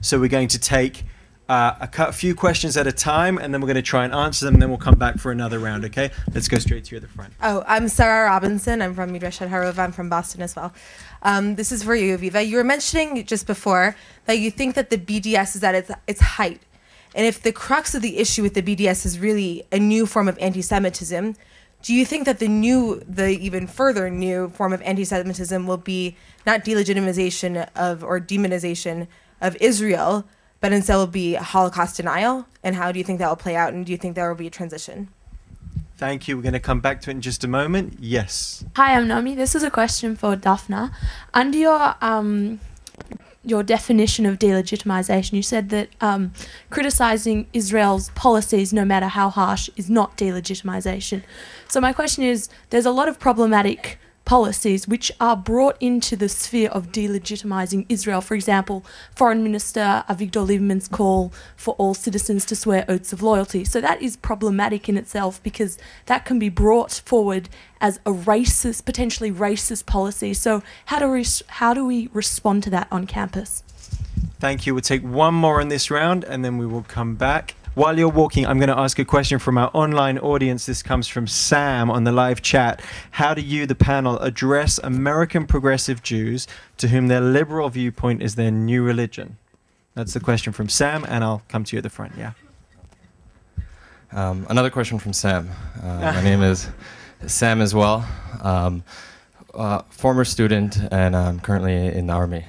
So we're going to take a few questions at a time, and then we're going to try and answer them, and then we'll come back for another round, okay? Let's go straight to you at the front. Oh, I'm Sarah Robinson. I'm from Midrashat Harov. I'm from Boston as well. This is for you, Aviva. You were mentioning just before that you think that the BDS is at its height. And if the crux of the issue with the BDS is really a new form of anti-Semitism, do you think that the even further new form of anti-Semitism will be not delegitimization of or demonization of Israel, but instead will be Holocaust denial? And how do you think that will play out? And do you think there will be a transition? Thank you. We're going to come back to it in just a moment. Yes. Hi, I'm Nomi. This is a question for Daphna. Under your definition of delegitimization, you said that criticizing Israel's policies, no matter how harsh, is not delegitimization. So my question is, there's a lot of problematic policies which are brought into the sphere of delegitimizing Israel. For example, Foreign Minister Avigdor Lieberman's call for all citizens to swear oaths of loyalty. So that is problematic in itself because that can be brought forward as a racist, potentially racist policy. So how do we respond to that on campus? Thank you. We'll take one more in this round, and then we will come back. While you're walking, I'm going to ask a question from our online audience. This comes from Sam on the live chat. How do you, the panel, address American progressive Jews to whom their liberal viewpoint is their new religion? That's the question from Sam, and I'll come to you at the front. Yeah. Another question from Sam. My name is Sam as well. Former student, and I'm currently in the Army.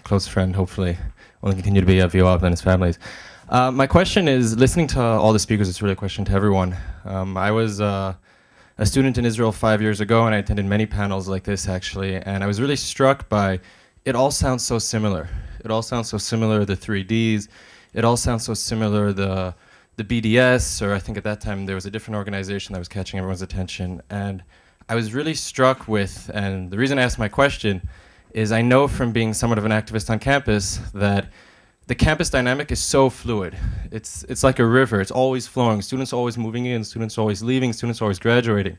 Close friend, hopefully, will continue to be of Yoav and his families. My question is, listening to all the speakers, it's really a question to everyone. I was a student in Israel 5 years ago, and I attended many panels like this, actually, and I was really struck by, it all sounds so similar. It all sounds so similar, the 3Ds. It all sounds so similar, the BDS, or I think at that time there was a different organization that was catching everyone's attention. And I was really struck with, and the reason I asked my question is I know from being somewhat of an activist on campus that the campus dynamic is so fluid. It's like a river. It's always flowing. Students are always moving in. Students are always leaving. Students are always graduating.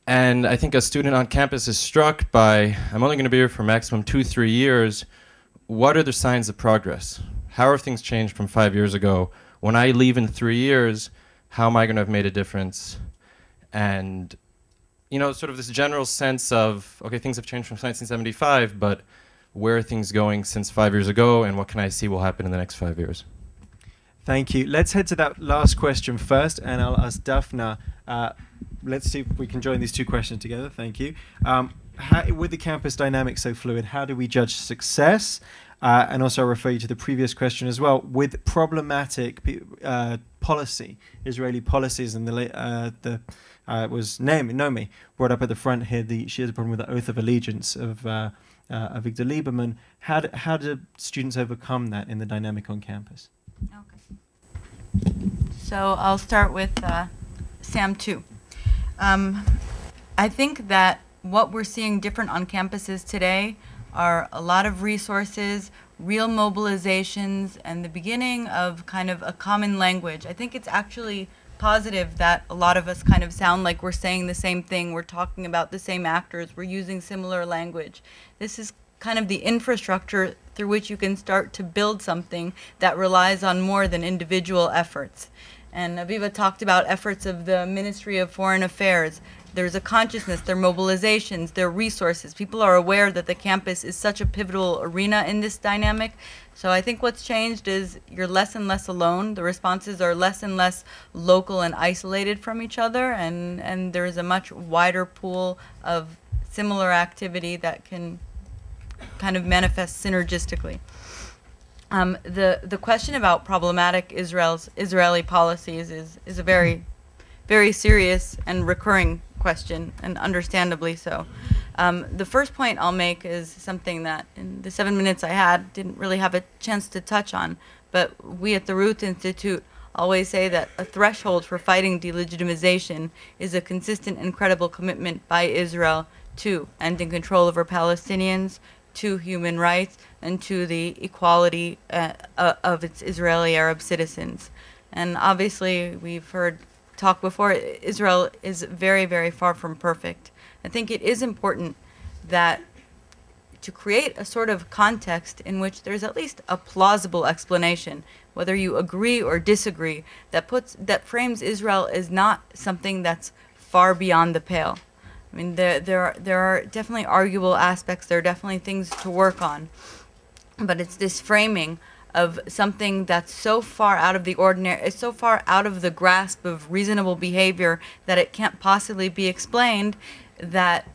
And I think a student on campus is struck by, I'm only going to be here for maximum 2-3 years. What are the signs of progress? How have things changed from 5 years ago? When I leave in 3 years, how am I going to have made a difference? And, you know, sort of this general sense of, okay, things have changed from 1975, but where are things going since 5 years ago, and what can I see will happen in the next 5 years? Thank you. Let's head to that last question first, and I'll ask Daphna. Let's see if we can join these two questions together. Thank you. With the campus dynamic so fluid, how do we judge success? And also I'll refer you to the previous question as well. With problematic policy, Israeli policies, and was Naomi brought up at the front here. She has a problem with the oath of allegiance of Avigdor Lieberman. How do students overcome that in the dynamic on campus? Okay. So I'll start with Sam too. I think that what we're seeing different on campuses today are a lot of resources, real mobilizations, and the beginning of kind of a common language. I think it's actually positive that a lot of us kind of sound like we're saying the same thing. We're talking about the same actors. We're using similar language. This is kind of the infrastructure through which you can start to build something that relies on more than individual efforts. And Aviva talked about efforts of the Ministry of Foreign Affairs. There's a consciousness, there are mobilizations, there are resources. People are aware that the campus is such a pivotal arena in this dynamic. So I think what's changed is you're less and less alone. The responses are less and less local and isolated from each other, and there is a much wider pool of similar activity that can kind of manifest synergistically. The question about problematic Israeli policies is a very, very serious and recurring question, and understandably so. The first point I'll make is something that in the 7 minutes I had didn't really have a chance to touch on, but we at the Ruth Institute always say that a threshold for fighting delegitimization is a consistent and credible commitment by Israel to ending control over Palestinians, to human rights, and to the equality of its Israeli Arab citizens. And obviously, we've heard talk before, Israel is very, very far from perfect. I think it is important that to create a sort of context in which there's at least a plausible explanation, whether you agree or disagree, that frames Israel as not something that's far beyond the pale. I mean, there are definitely arguable aspects. There are definitely things to work on, but it's this framing of something that's so far out of the ordinary, it's so far out of the grasp of reasonable behavior that it can't possibly be explained, that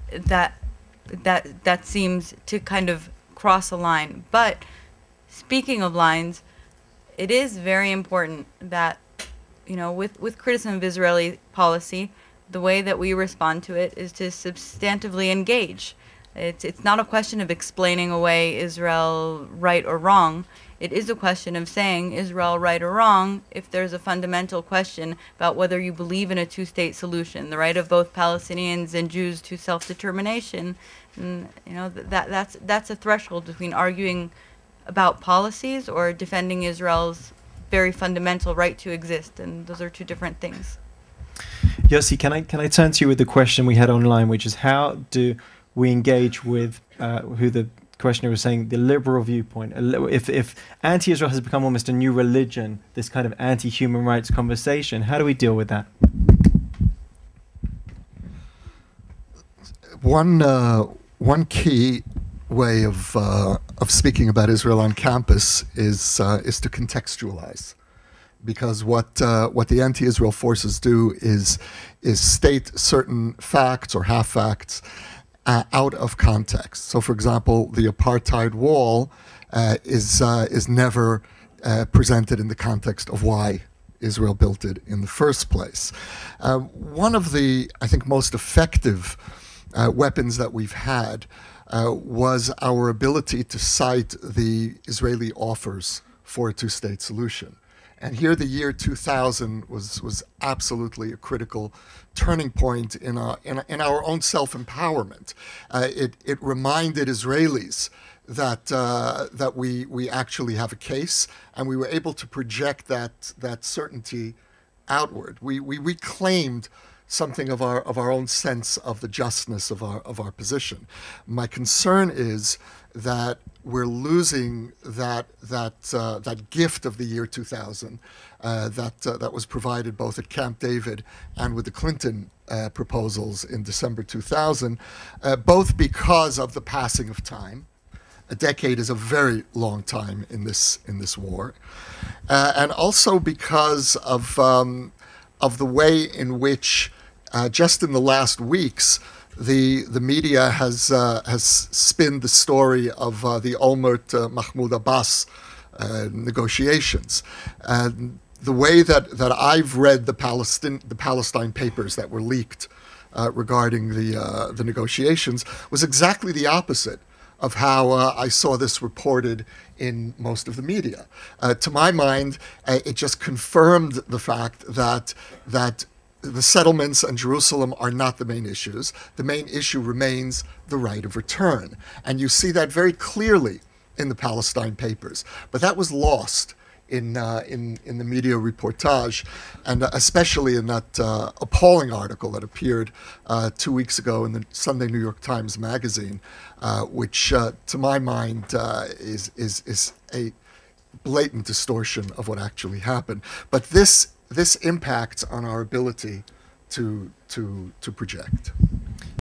seems to kind of cross a line. But speaking of lines, it is very important that, you know, with criticism of Israeli policy, the way that we respond to it is to substantively engage. It's not a question of explaining away Israel right or wrong. It is a question of saying Israel right or wrong if there's a fundamental question about whether you believe in a two-state solution, the right of both Palestinians and Jews to self-determination. And, you know, that's a threshold between arguing about policies or defending Israel's very fundamental right to exist, and those are two different things. Yossi, can I turn to you with the question we had online, which is how do we engage with who the questioner was saying, the liberal viewpoint? If anti-Israel has become almost a new religion, this kind of anti-human rights conversation, how do we deal with that? One key way of speaking about Israel on campus is to contextualize, because what the anti-Israel forces do is state certain facts or half facts out of context. So, for example, the apartheid wall is never presented in the context of why Israel built it in the first place. One of the, I think, most effective weapons that we've had was our ability to cite the Israeli offers for a two-state solution. And here the year 2000 was absolutely a critical turning point in our own self-empowerment. It reminded Israelis that we actually have a case, and we were able to project that certainty outward. We reclaimed something of our own sense of the justness of our position. My concern is that we're losing that gift of the year 2000 that was provided both at Camp David and with the Clinton proposals in December 2000, both because of the passing of time. A decade is a very long time in this war, and also because of the way in which just in the last weeks, the media has spinned the story of the Olmert Mahmoud Abbas negotiations. The way that I've read the Palestine papers that were leaked regarding the negotiations was exactly the opposite of how I saw this reported in most of the media. To my mind, it just confirmed the fact that the settlements and Jerusalem are not the main issues. The main issue remains the right of return. And you see that very clearly in the Palestine papers. But that was lost in the media reportage, and especially in that appalling article that appeared 2 weeks ago in the Sunday New York Times Magazine, which to my mind is a blatant distortion of what actually happened. But this impacts on our ability to project.